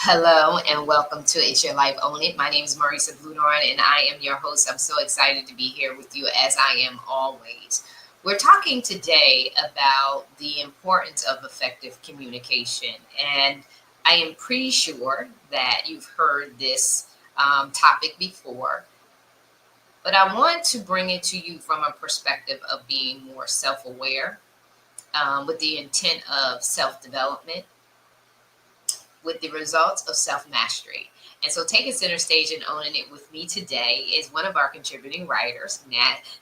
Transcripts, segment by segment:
Hello and welcome to It's Your Life Own It. My name is Marisa Blunorn and I am your host. I'm so excited to be here with you as I am always. We're talking today about the importance of effective communication, and I am pretty sure that you've heard this topic before, but I want to bring it to you from a perspective of being more self aware with the intent of self development with the results of self mastery. And so, taking center stage and owning it with me today is one of our contributing writers,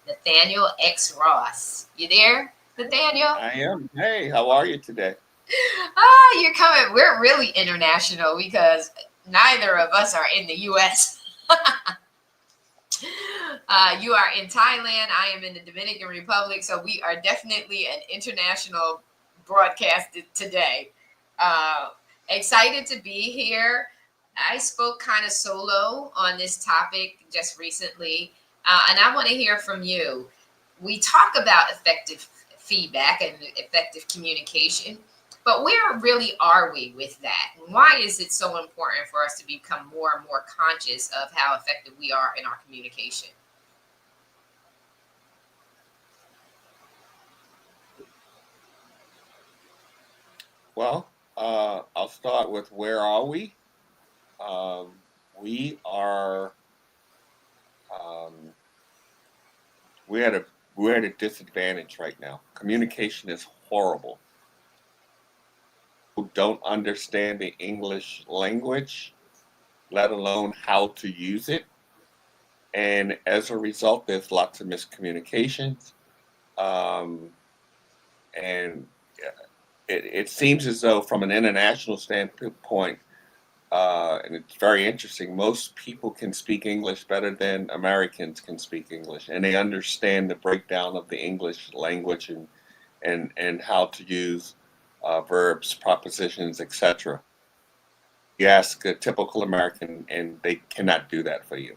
Nathaniel X. Ross. You there, Nathaniel? I am. Hey, how are you today? You're coming. We're really international because neither of us are in the U.S. You are in Thailand. I am in the Dominican Republic. So, we are definitely an international broadcast today. Uh, Excited to be here. I spoke kind of solo on this topic just recently, and I want to hear from you. We talk about effective feedback and effective communication, but where really are we with that? And why is it so important for us to become more and more conscious of how effective we are in our communication? Well, I'll start with where are we? We are um, we're at a we're at a disadvantage right now. Communication is horrible. People don't understand the English language, let alone how to use it, and as a result, there's lots of miscommunications. Um, and it seems as though, from an international standpoint, and it's very interesting. Most people can speak English better than Americans can speak English, and they understand the breakdown of the English language and how to use verbs, prepositions, etc. You ask a typical American, and they cannot do that for you.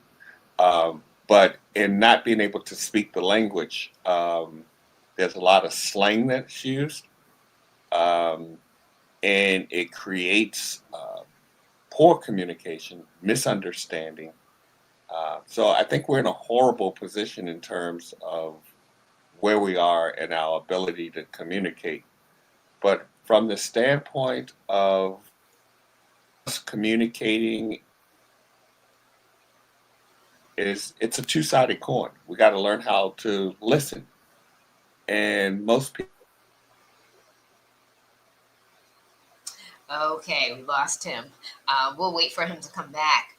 But in not being able to speak the language, there's a lot of slang that's used, um, and it creates poor communication, misunderstanding. So I think we're in a horrible position in terms of where we are and our ability to communicate. But from the standpoint of us communicating, it's a two-sided coin. We got to learn how to listen, and most people. Okay, we lost him. We'll wait for him to come back.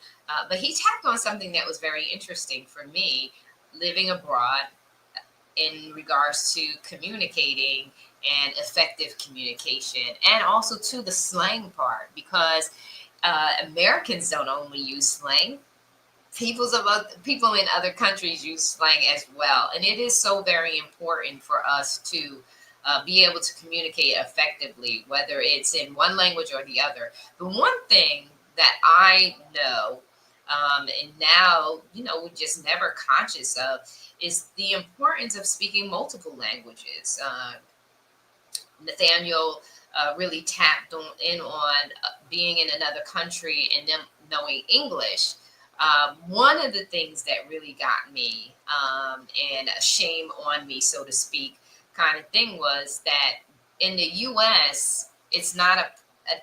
But he tapped on something that was very interesting for me living abroad in regards to communicating and effective communication, and also to the slang part, because Americans don't only use slang. People in other countries use slang as well, and it is so very important for us to be able to communicate effectively, whether it's in one language or the other. The one thing that I know, and now we're just never conscious of, is the importance of speaking multiple languages. Nathaniel really tapped in on being in another country and them knowing English. One of the things that really got me, and a shame on me, so to speak, kind of thing, was that in the US, it's not a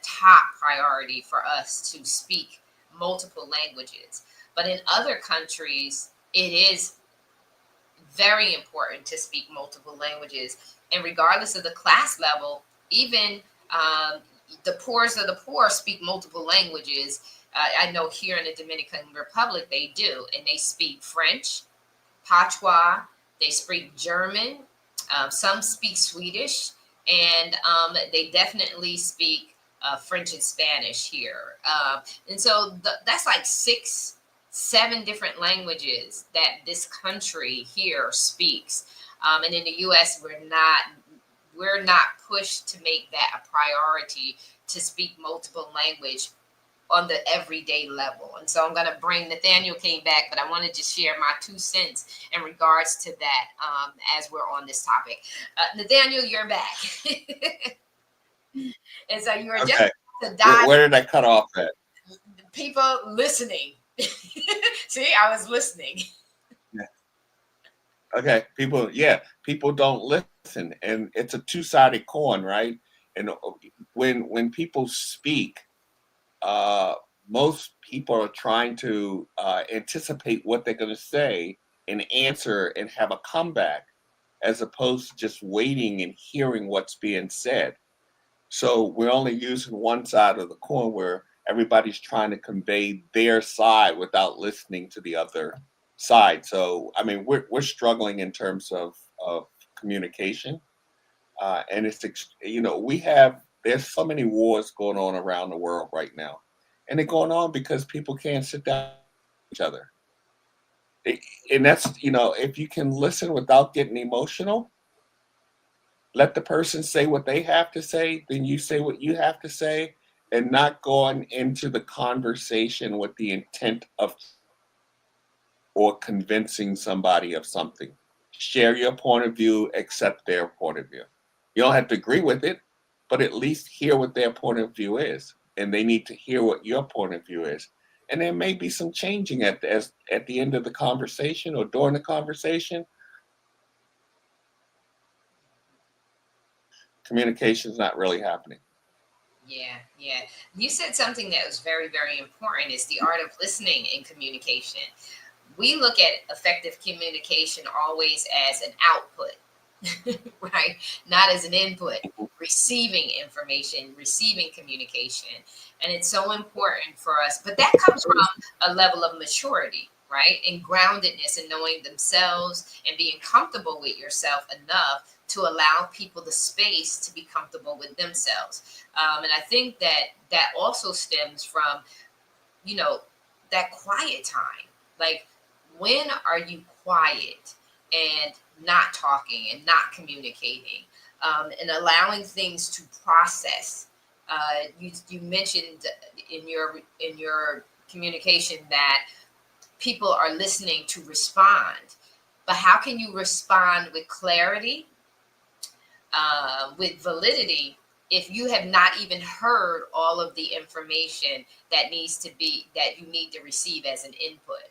top priority for us to speak multiple languages. But in other countries, it is very important to speak multiple languages. And regardless of the class level, even the poorest of the poor speak multiple languages. I know here in the Dominican Republic they do, and they speak French, Patois, they speak German, some speak Swedish, and they definitely speak French and Spanish here. And so that's like six, seven different languages that this country here speaks. And in the U.S., we're not pushed to make that a priority to speak multiple language on the everyday level. And so I'm going to bring Nathaniel came back, but I wanted to share my 2 cents in regards to that as we're on this topic. Nathaniel, you're back. And so you were just Okay, to where, dive. where did I cut off at? people listening. See, I was listening. Yeah. Okay, people don't listen, and it's a two-sided coin, right? And when people speak, uh, most people are trying to anticipate what they're going to say and answer and have a comeback, as opposed to just waiting and hearing what's being said. So we're only using one side of the coin where everybody's trying to convey their side without listening to the other side. So I mean, we're struggling in terms of communication, and we have there's so many wars going on around the world right now, and they're going on because people can't sit down with each other. It- and that's if you can listen without getting emotional, let the person say what they have to say, then you say what you have to say, and not going into the conversation with the intent of or convincing somebody of something. Share your point of view, accept their point of view. You don't have to agree with it, but at least hear what their point of view is. And they need to hear what your point of view is. And there may be some changing at the end of the conversation or during the conversation. Communication is not really happening. Yeah, yeah. You said something that was very, very important. It's the art of listening in communication. We look at effective communication always as an output, right? Not as an input. Receiving information, receiving communication. And it's so important for us. But that comes from a level of maturity, right? And groundedness and knowing themselves and being comfortable with yourself enough to allow people the space to be comfortable with themselves. And I think that that also stems from, you know, that quiet time. Like, when are you quiet and not talking and not communicating, and allowing things to process? You mentioned in your communication that people are listening to respond, but how can you respond with clarity, with validity, if you have not even heard all of the information that you need to receive as an input,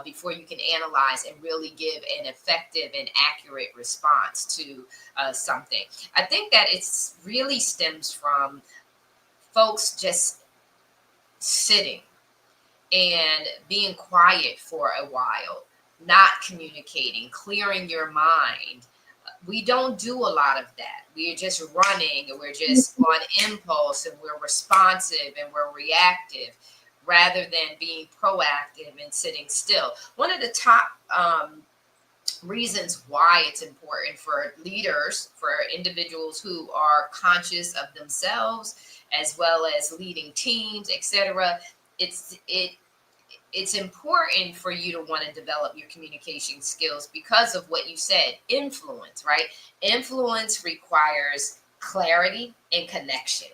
before you can analyze and really give an effective and accurate response to something? I think that it's really stems from folks just sitting and being quiet for a while, not communicating, clearing your mind. We don't do a lot of that. We're just running and we're just on impulse and we're responsive and we're reactive rather than being proactive and sitting still. One of the top reasons why it's important for leaders, for individuals who are conscious of themselves as well as leading teams, etc. It's important for you to want to develop your communication skills because of what you said, influence, right? Influence requires clarity and connection.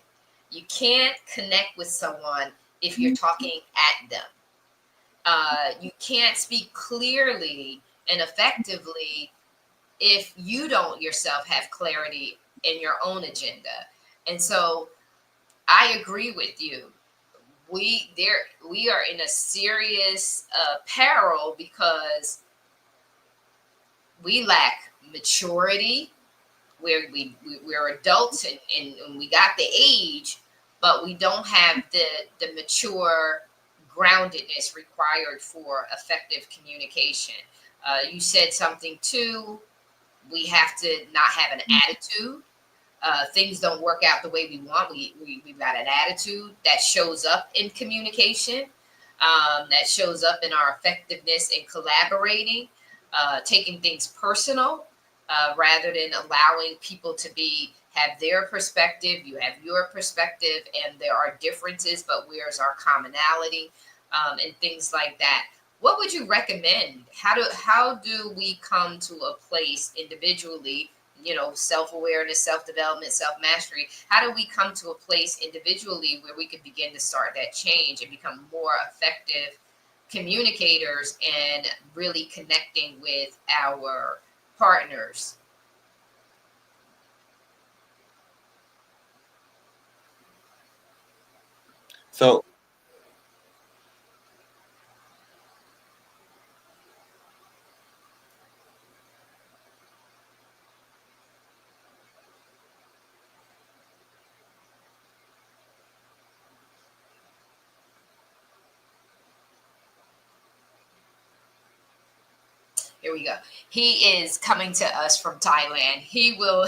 You can't connect with someone if you're talking at them. You can't speak clearly and effectively if you don't yourself have clarity in your own agenda. And so I agree with you. We are in a serious peril because we lack maturity. We're adults and we got the age, but we don't have the mature groundedness required for effective communication. You said something too. We have to not have an attitude. Things don't work out the way we want. We've got an attitude that shows up in communication, that shows up in our effectiveness in collaborating, taking things personal, rather than allowing people to have their perspective. You have your perspective, and there are differences, but where's our commonality, and things like that. What would you recommend? How do we come to a place individually, self-awareness, self-development, self-mastery? How do we come to a place individually where we could begin to start that change and become more effective communicators and really connecting with our partners? So There we go. He is coming to us from Thailand. He will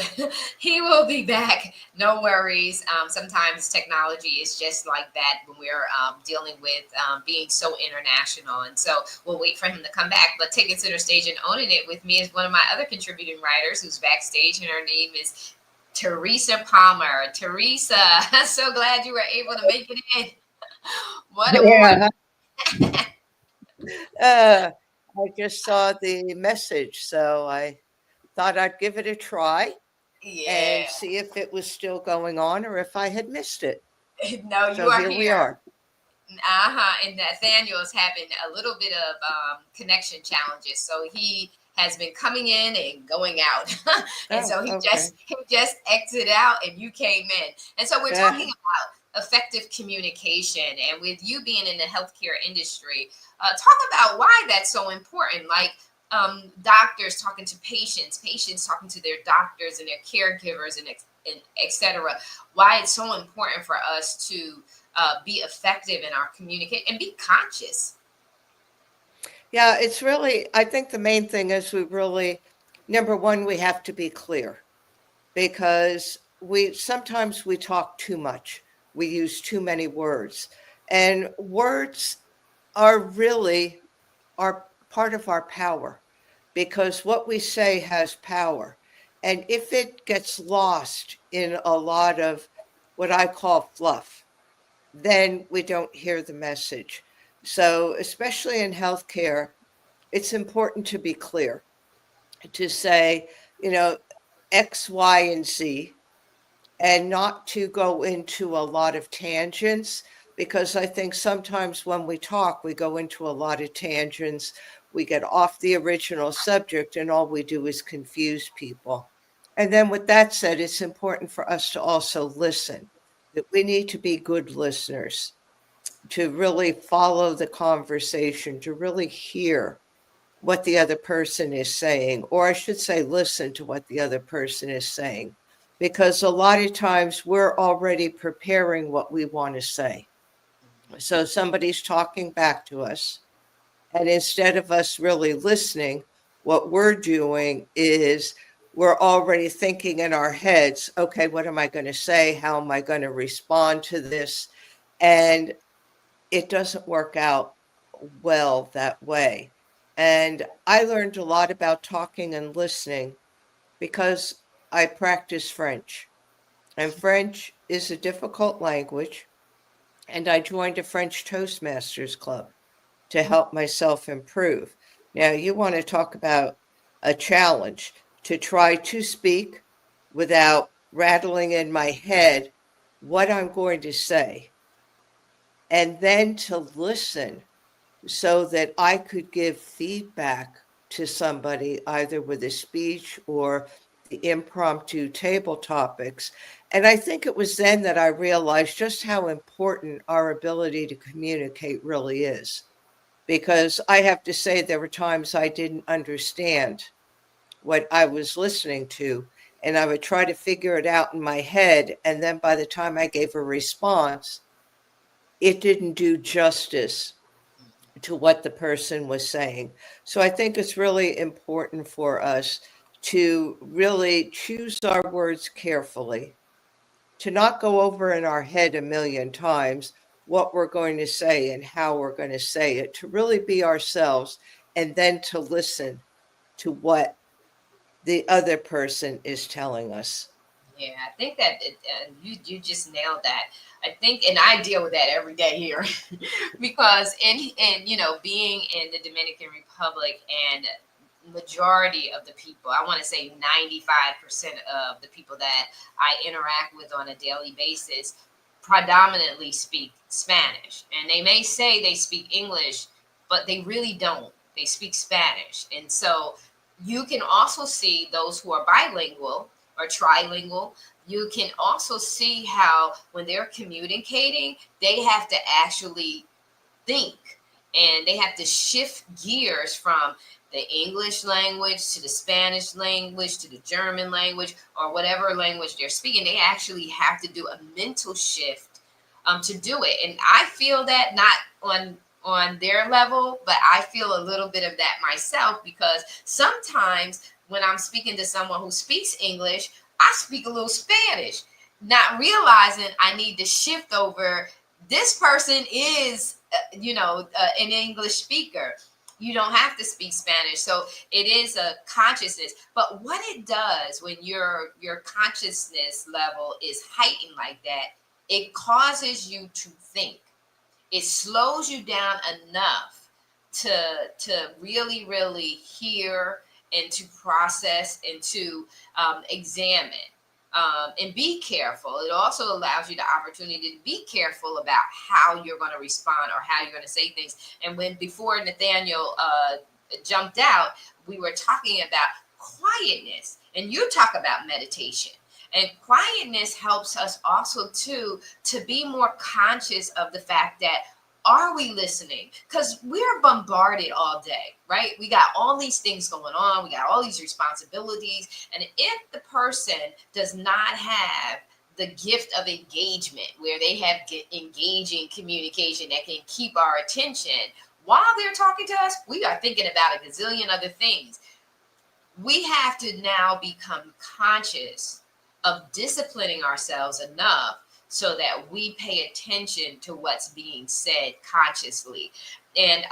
he will be back. No worries. Sometimes technology is just like that when we're dealing with being so international. And so we'll wait for him to come back. But taking center stage and owning it with me is one of my other contributing writers who's backstage, and her name is Teresa Palmer. Teresa, I'm so glad you were able to make it in. What a Yeah, wonderful. uh, I just saw the message, so I thought I'd give it a try Yeah. and see if it was still going on or if I had missed it. No, you So are here we here. are. Uh-huh. And Nathaniel is having a little bit of connection challenges. So he has been coming in and going out. And Oh, so okay. he just exited out and you came in. And so we're Uh, talking about effective communication. And with you being in the healthcare industry, talk about why that's so important. Like doctors talking to patients, patients talking to their doctors and their caregivers and et cetera. Why it's so important for us to be effective in our communication and be conscious. yeah, it's really, I think the main thing is number one, we have to be clear because sometimes we talk too much. We use too many words, and words are really are part of our power because what we say has power. And if it gets lost in a lot of what I call fluff, then we don't hear the message. So, especially in healthcare, it's important to be clear, to say, you know, X, Y, and Z, and not to go into a lot of tangents, because I think sometimes when we talk, we go into a lot of tangents, we get off the original subject, and all we do is confuse people. And then, with that said, it's important for us to also listen, that we need to be good listeners, to really follow the conversation, to really hear what the other person is saying, or I should say, listen to what the other person is saying, because a lot of times we're already preparing what we want to say. So somebody's talking back to us, and instead of us really listening, what we're doing is we're already thinking in our heads, okay, what am I going to say? How am I going to respond to this? And it doesn't work out well that way. And I learned a lot about talking and listening because I practice French. And French is a difficult language. And I joined a French Toastmasters club to help myself improve. Now, you want to talk about a challenge to try to speak without rattling in my head what I'm going to say, and then to listen so that I could give feedback to somebody, either with a speech or the impromptu table topics. And I think it was then that I realized just how important our ability to communicate really is. Because I have to say, there were times I didn't understand what I was listening to, and I would try to figure it out in my head. And then by the time I gave a response, it didn't do justice to what the person was saying. So I think it's really important for us to really choose our words carefully, to not go over in our head a million times what we're going to say and how we're going to say it, to really be ourselves, and then to listen to what the other person is telling us. Yeah, I think that you just nailed that. I think, and I deal with that every day here, because in being in the Dominican Republic, and majority of the people, I want to say 95% of the people that I interact with on a daily basis, predominantly speak Spanish, and they may say they speak English, but they really don't. They speak Spanish, and so you can also see those who are bilingual or trilingual. You can also see how when they're communicating, they have to actually think, and they have to shift gears from the English language to the Spanish language to the German language or whatever language they're speaking. They actually have to do a mental shift to do it. And I feel that not on on their level, but I feel a little bit of that myself because sometimes when I'm speaking to someone who speaks English, I speak a little Spanish, not realizing I need to shift over. This person is, an English speaker. You don't have to speak Spanish. So it is a consciousness. But what it does when your consciousness level is heightened like that, it causes you to think. It slows you down enough to really, really hear and to process and to examine and be careful. It also allows you the opportunity to be careful about how you're going to respond or how you're going to say things. And when before Nathaniel jumped out, we were talking about quietness, and you talk about meditation. And quietness helps us also to be more conscious of the fact that, are we listening? Because we're bombarded all day, right? We got all these things going on. We got all these responsibilities. And if the person does not have the gift of engagement, where they have engaging communication that can keep our attention while they're talking to us, we are thinking about a gazillion other things. We have to now become conscious of disciplining ourselves enough so that we pay attention to what's being said consciously. And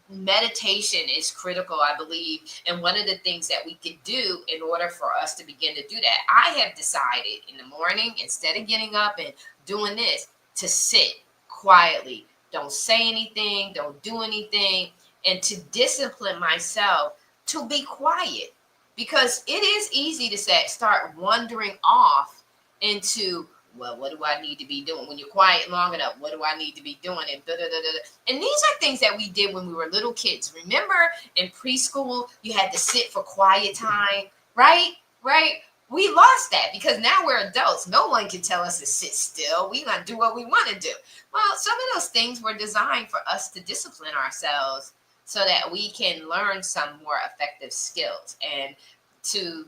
meditation is critical, I believe. And one of the things that we can do in order for us to begin to do that, I have decided in the morning, instead of getting up and doing this, to sit quietly. Don't say anything, don't do anything, and to discipline myself to be quiet. Because it is easy to start wandering off into, well, what do I need to be doing? When you're quiet long enough, what do I need to be doing? And da, da, da, da. And these are things that we did when we were little kids. Remember in preschool, you had to sit for quiet time, right? Right? We lost that because now we're adults. No one can tell us to sit still. We're going to do what we want to do. Well, some of those things were designed for us to discipline ourselves so that we can learn some more effective skills. And to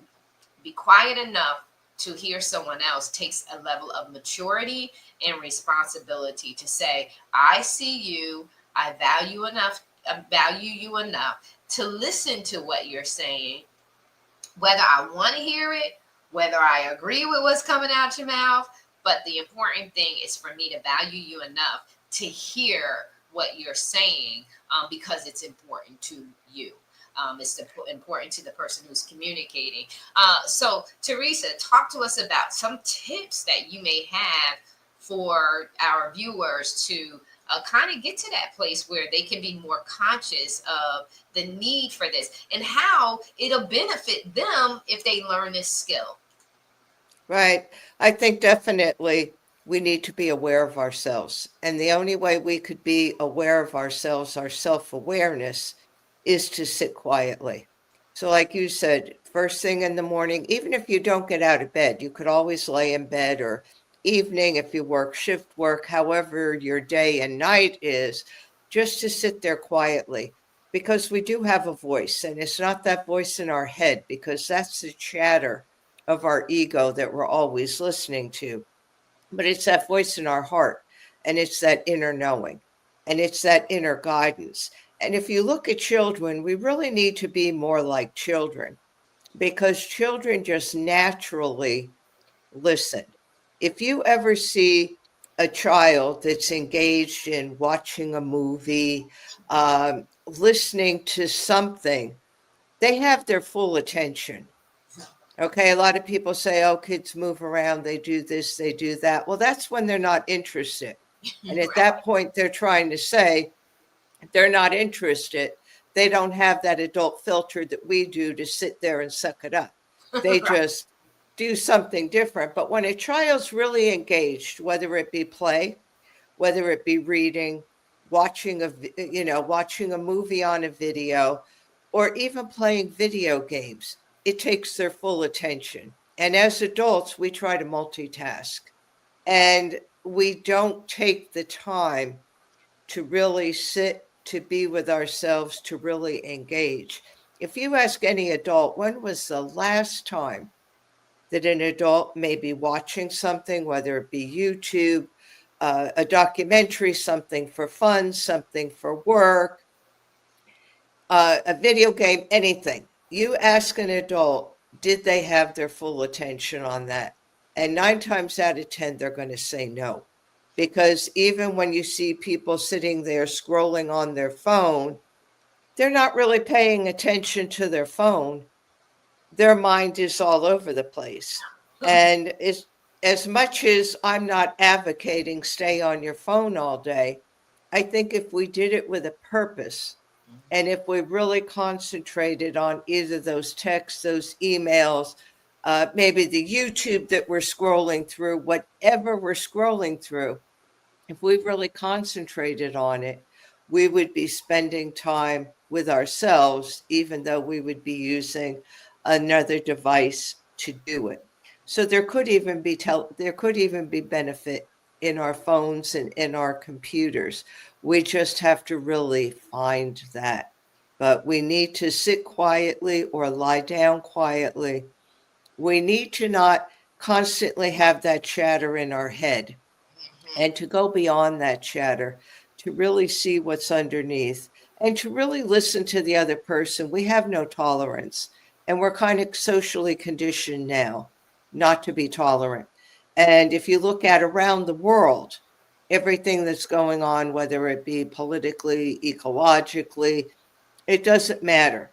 be quiet enough to hear someone else takes a level of maturity and responsibility to say, I see you, I value you enough to listen to what you're saying, whether I want to hear it, whether I agree with what's coming out your mouth. But the important thing is for me to value you enough to hear what you're saying, because it's important to you. It's important to the person who's communicating. So, Teresa, talk to us about some tips that you may have for our viewers to kind of get to that place where they can be more conscious of the need for this and how it'll benefit them if they learn this skill. Right. I think definitely we need to be aware of ourselves. And the only way we could be aware of ourselves, our self-awareness, is to sit quietly. So like you said, first thing in the morning, even if you don't get out of bed, you could always lay in bed, or evening if you work shift work, however your day and night is, just to sit there quietly. Because we do have a voice, and it's not that voice in our head, because that's the chatter of our ego that we're always listening to. But it's that voice in our heart, and it's that inner knowing, and it's that inner guidance. And if you look at children, we really need to be more like children, because children just naturally listen. If you ever see a child that's engaged in watching a movie, listening to something, they have their full attention. Okay, a lot of people say, oh, kids move around, they do this, they do that. Well, that's when they're not interested. And at that point, they're trying to say they're not interested. They don't have that adult filter that we do to sit there and suck it up. They Right. just do something different. But when a child's really engaged, whether it be play, whether it be reading, watching watching a movie on a video, or even playing video games, it takes their full attention. And as adults, we try to multitask, and we don't take the time to really sit, to be with ourselves, to really engage. If you ask any adult, when was the last time that an adult may be watching something, whether it be YouTube, a documentary, something for fun, something for work, a video game, anything. You ask an adult, did they have their full attention on that? And 9 times out of 10, they're going to say no. Because even when you see people sitting there scrolling on their phone, they're not really paying attention to their phone. Their mind is all over the place. And as much as I'm not advocating stay on your phone all day, I think if we did it with a purpose, and if we really concentrated on either those texts, those emails, maybe the YouTube that we're scrolling through, whatever we're scrolling through, if we really concentrated on it, we would be spending time with ourselves, even though we would be using another device to do it. So there could even be benefit in our phones and in our computers. We just have to really find that. But we need to sit quietly or lie down quietly. We need to not constantly have that chatter in our head, and to go beyond that chatter, to really see what's underneath and to really listen to the other person. We have no tolerance, and we're kind of socially conditioned now not to be tolerant. And if you look at around the world, everything that's going on, whether it be politically, ecologically, it doesn't matter.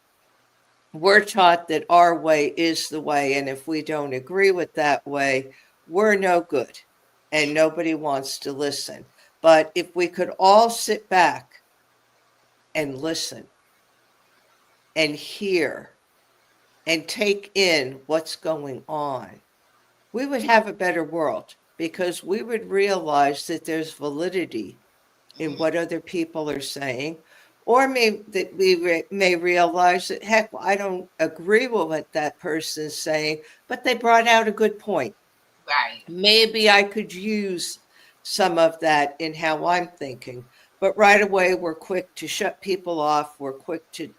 We're taught that our way is the way, and if we don't agree with that way, we're no good, and nobody wants to listen. But if we could all sit back and listen and hear and take in what's going on, we would have a better world, because we would realize that there's validity in what other people are saying, or that we may realize that, heck, I don't agree with what that person's saying, but they brought out a good point. Right. Maybe I could use some of that in how I'm thinking. But right away, we're quick to shut people off. We're quick to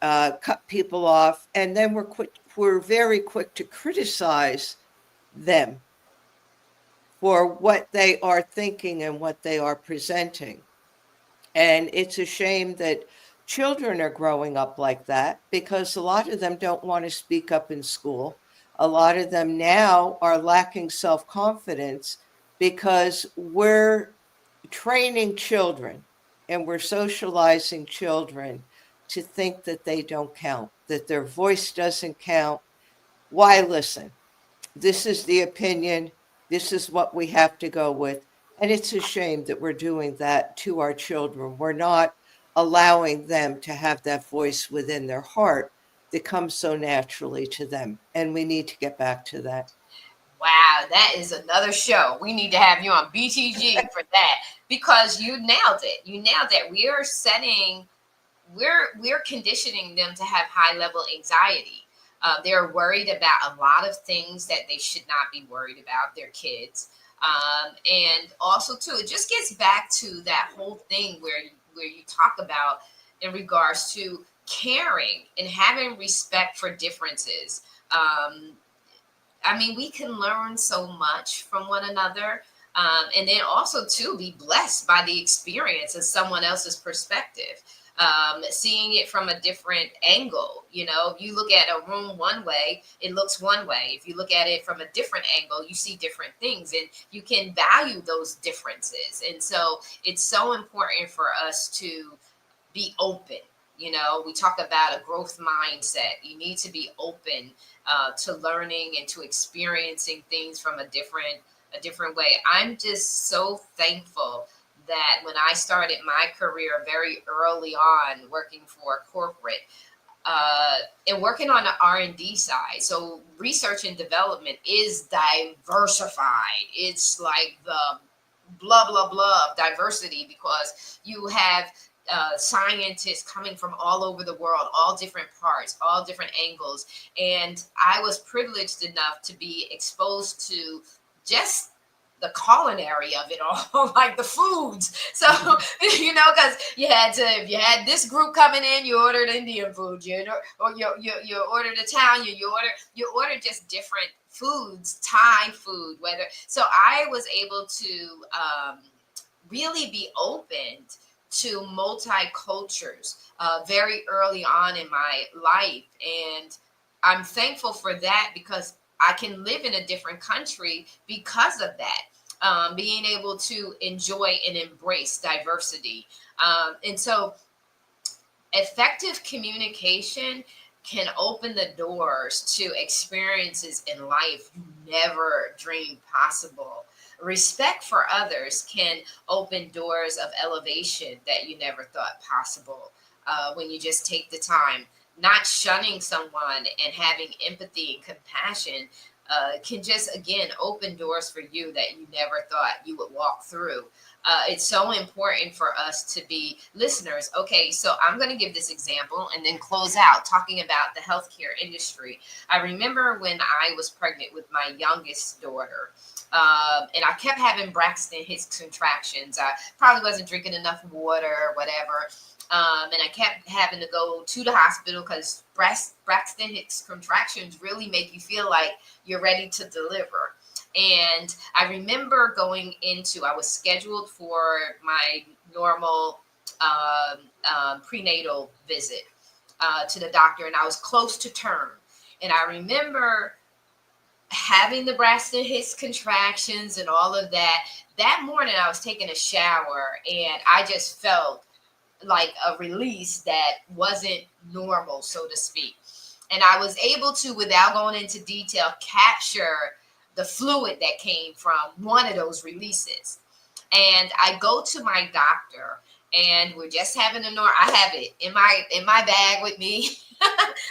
cut people off, and then we're very quick to criticize them for what they are thinking and what they are presenting. And it's a shame that children are growing up like that, because a lot of them don't want to speak up in school. A lot of them now are lacking self-confidence because we're training children and we're socializing children to think that they don't count, that their voice doesn't count. Why listen? This is the opinion. This is what we have to go with. And it's a shame that we're doing that to our children. We're not allowing them to have that voice within their heart that comes so naturally to them. And we need to get back to that. Wow, that is another show. We need to have you on BTG for that, because you nailed it. You nailed it. We're conditioning them to have high level anxiety. They're worried about a lot of things that they should not be worried about, their kids. And also too, it just gets back to that whole thing where you talk about in regards to caring and having respect for differences. I mean, we can learn so much from one another. And then also too, be blessed by the experience of someone else's perspective. Seeing it from a different angle. You know, if you look at a room one way, it looks one way. If you look at it from a different angle, you see different things, and you can value those differences. And so it's so important for us to be open. You know, we talk about a growth mindset. You need to be open to learning and to experiencing things from a different way. I'm just so thankful that when I started my career very early on, working for corporate and working on the R&D side, so research and development is diversified. It's like the blah blah blah of diversity, because you have scientists coming from all over the world, all different parts, all different angles. And I was privileged enough to be exposed to just the culinary of it all, like the foods. So, you know, because if you had this group coming in, you ordered Indian food, or you ordered Italian, you ordered just different foods, Thai food, whether, so I was able to really be open to multi-cultures very early on in my life. And I'm thankful for that because I can live in a different country because of that. Being able to enjoy and embrace diversity. And so effective communication can open the doors to experiences in life you never dreamed possible. Respect for others can open doors of elevation that you never thought possible when you just take the time. Not shunning someone and having empathy and compassion can just, again, open doors for you that you never thought you would walk through. It's so important for us to be listeners. Okay, so I'm going to give this example and then close out talking about the healthcare industry. I remember when I was pregnant with my youngest daughter, and I kept having Braxton Hicks contractions. I probably wasn't drinking enough water or whatever. And I kept having to go to the hospital because Braxton Hicks contractions really make you feel like you're ready to deliver. And I remember I was scheduled for my normal prenatal visit to the doctor, and I was close to term. And I remember having the Braxton Hicks contractions and all of that. That morning, I was taking a shower, and I just felt like a release that wasn't normal, so to speak. And I was able to, without going into detail, capture the fluid that came from one of those releases. And I go to my doctor, and we're just having I have it in my bag with me.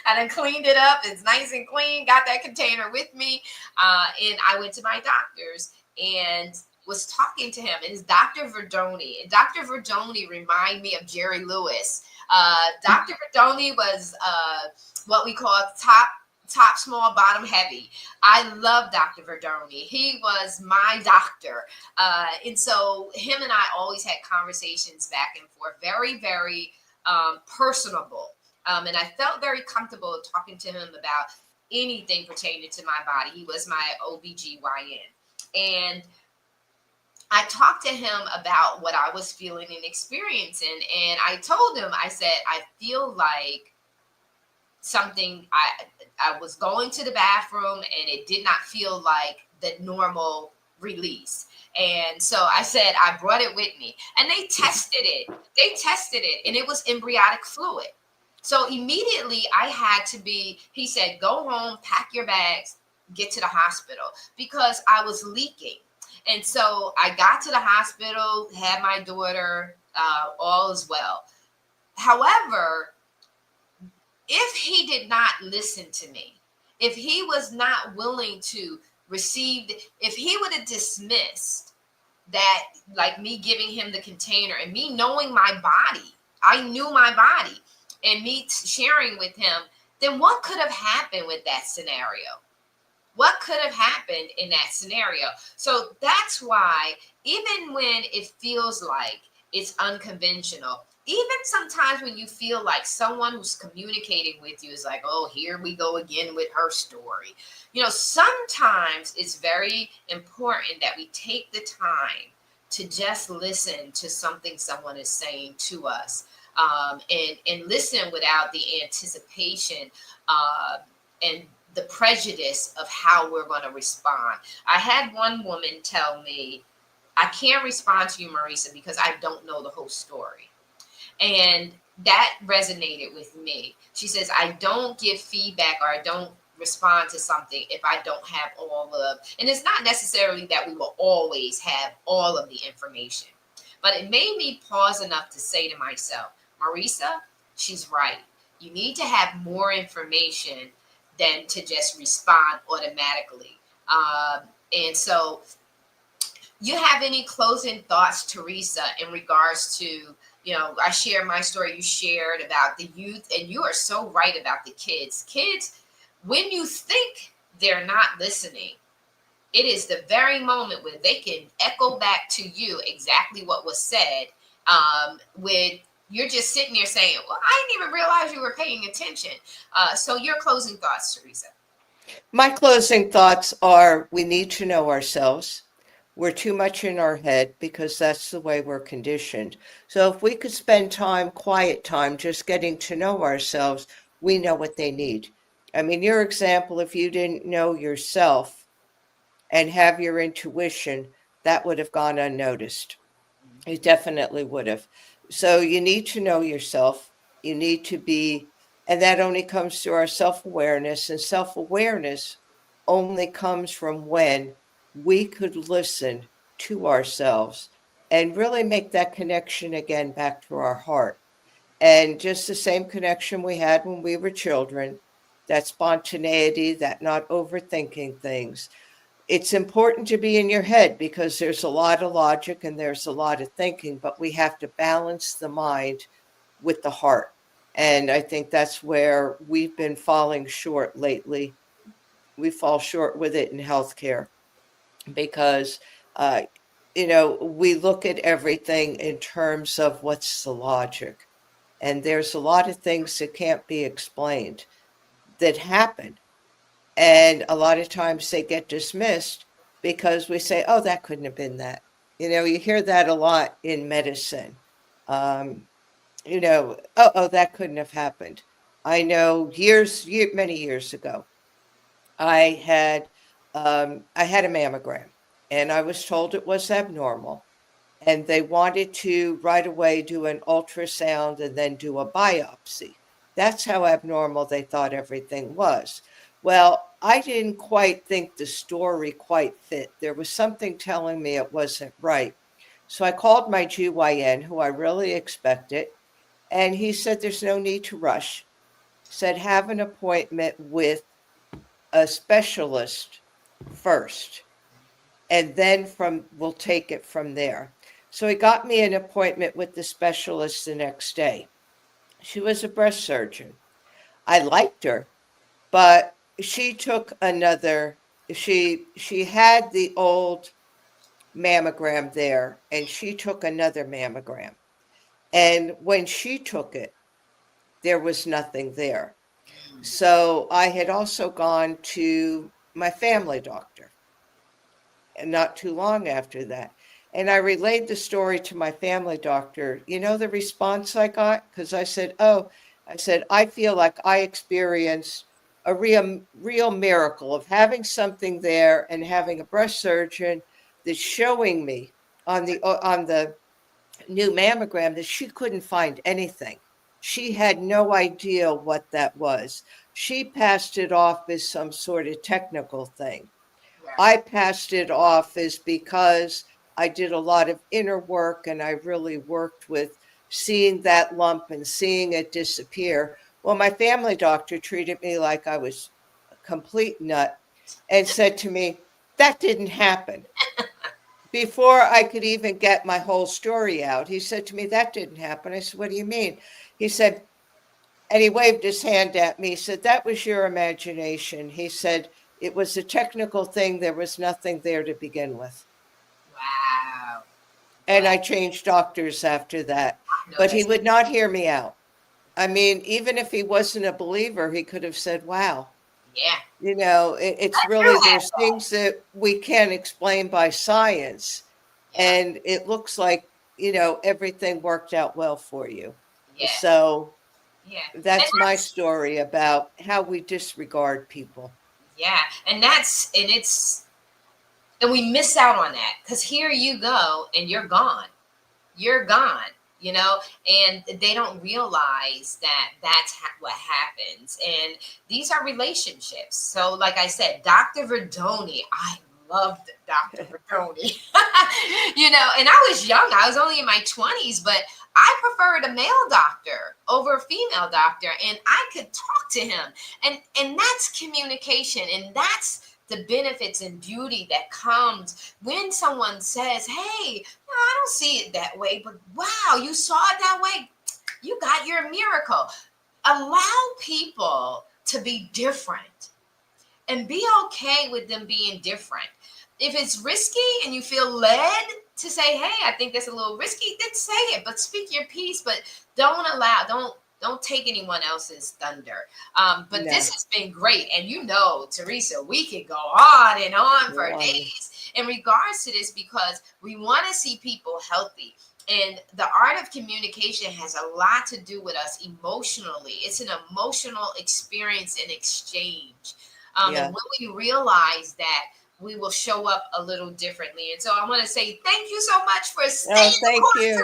I done cleaned it up. It's nice and clean. Got that container with me. And I went to my doctor's and was talking to him. And it's Dr. Verdoni. And Dr. Verdoni reminded me of Jerry Lewis. Dr. Verdoni was what we call top small, bottom heavy. I love Dr. Verdoni. He was my doctor. And so him and I always had conversations back and forth, very, very personable. And I felt very comfortable talking to him about anything pertaining to my body. He was my OBGYN. And I talked to him about what I was feeling and experiencing. And I told him, I said, I feel like I was going to the bathroom and it did not feel like the normal release. And so I said, I brought it with me, and they tested it and it was embryonic fluid. So immediately he said, go home, pack your bags, get to the hospital, because I was leaking. And so I got to the hospital, had my daughter, all is well. However, if he did not listen to me, if he was not willing to if he would have dismissed that, like me giving him the container and me knowing my body, I knew my body, and me sharing with him, then what could have happened with that scenario? What could have happened in that scenario? So that's why, even when it feels like it's unconventional, even sometimes when you feel like someone who's communicating with you is like, oh, here we go again with her story. Sometimes it's very important that we take the time to just listen to something someone is saying to us, and listen without the anticipation and the prejudice of how we're going to respond. I had one woman tell me, I can't respond to you, Marisa, because I don't know the whole story. And that resonated with me. She says, I don't give feedback, or I don't respond to something if I don't have and it's not necessarily that we will always have all of the information, but it made me pause enough to say to myself, Marisa, she's right. You need to have more information than to just respond automatically. And so, you have any closing thoughts, Teresa, in regards to, I shared my story, you shared about the youth, and you are so right about the kids. Kids, when you think they're not listening, it is the very moment when they can echo back to you exactly what was said, with you're just sitting there saying, well, I didn't even realize you were paying attention. So your closing thoughts, Teresa. My closing thoughts are we need to know ourselves. We're too much in our head because that's the way we're conditioned. So if we could spend time, quiet time, just getting to know ourselves, we know what they need. I mean, your example, if you didn't know yourself and have your intuition, that would have gone unnoticed. It definitely would have. So you need to know yourself. You need to be, and that only comes through our self awareness. And self awareness only comes from when we could listen to ourselves and really make that connection again back to our heart. And just the same connection we had when we were children, that spontaneity, that not overthinking things. It's important to be in your head because there's a lot of logic and there's a lot of thinking, but we have to balance the mind with the heart. And I think that's where we've been falling short lately. We fall short with it in healthcare because, uh, we look at everything in terms of what's the logic. And there's a lot of things that can't be explained that happen. And a lot of times they get dismissed because we say, oh, that couldn't have been that. You hear that a lot in medicine. Um, that couldn't have happened. I know many years ago, I had I had a mammogram, and I was told it was abnormal, and they wanted to right away do an ultrasound and then do a biopsy. That's how abnormal they thought everything was. Well, I didn't quite think the story quite fit. There was something telling me it wasn't right. So I called my GYN, who I really expected, and he said there's no need to rush. Said have an appointment with a specialist first, and then we'll take it from there. So he got me an appointment with the specialist the next day. She was a breast surgeon. I liked her, but she took another she had the old mammogram there and she took another mammogram. And when she took it, there was nothing there. So I had also gone to my family doctor and not too long after that. And I relayed the story to my family doctor. You know the response I got? Because I said, I feel like I experienced a real miracle of having something there and having a breast surgeon that's showing me on the new mammogram that she couldn't find anything. She had no idea what that was. She passed it off as some sort of technical thing. Right. I passed it off as because I did a lot of inner work and I really worked with seeing that lump and seeing it disappear. Well, my family doctor treated me like I was a complete nut and said to me, that didn't happen. Before I could even get my whole story out, he said to me, that didn't happen. I said, what do you mean? He said, and he waved his hand at me. He said, that was your imagination. He said, it was a technical thing. There was nothing there to begin with. Wow. And Wow. I changed doctors after that. No, But he that's would not hear me out. I mean, even if he wasn't a believer, he could have said, wow. yeah. It's That's really, your there's hat. things that we can't explain by science. Yeah. And it looks like, everything worked out well for you. Yeah. So Yeah. And that's my that's story about how we disregard people. yeah. And we miss out on that because here you go and you're gone. You're gone, and they don't realize that what happens. And these are relationships. So, like I said, Dr. Verdoni, I loved Dr. Verdoni, and I was young. I was only in my 20s, but I preferred a male doctor over a female doctor, and I could talk to him. And that's communication, and that's the benefits and beauty that comes when someone says, hey, no, I don't see it that way, but wow, you saw it that way. You got your miracle. Allow people to be different and be okay with them being different. If it's risky and you feel led to say, hey, I think that's a little risky, then say it, but speak your piece. But don't don't take anyone else's thunder. But No. this has been great. And you know, Teresa, we could go on and on for Go on. days in regards to this because we want to see people healthy. And the art of communication has a lot to do with us emotionally. It's an emotional experience and exchange. Yeah. And when we realize that, we will show up a little differently. And so I want to say thank you so much for staying the thank course, you.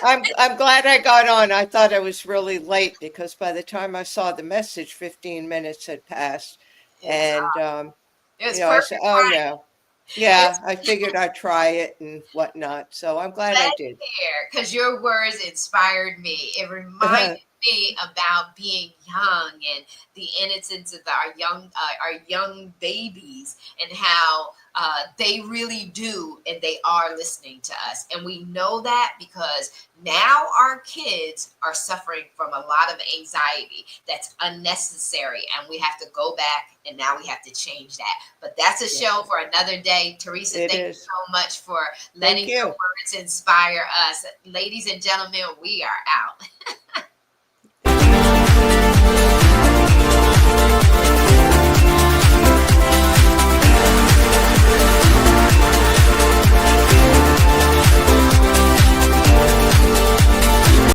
Teresa. I'm glad I got on. I thought I was really late because by the time I saw the message, 15 minutes had passed. And, It was I said, perfect. oh, Right? no. Yeah, I figured I'd try it and whatnot. So I'm glad I did. Because your words inspired me. It reminded me about being young and the innocence of our young babies and how they really do and they are listening to us. And we know that because now our kids are suffering from a lot of anxiety that's unnecessary, and we have to go back and now we have to change that. But that's a show for another day. Teresa, It thank you is. so much for letting you. your words inspire us. Ladies and gentlemen, we are out.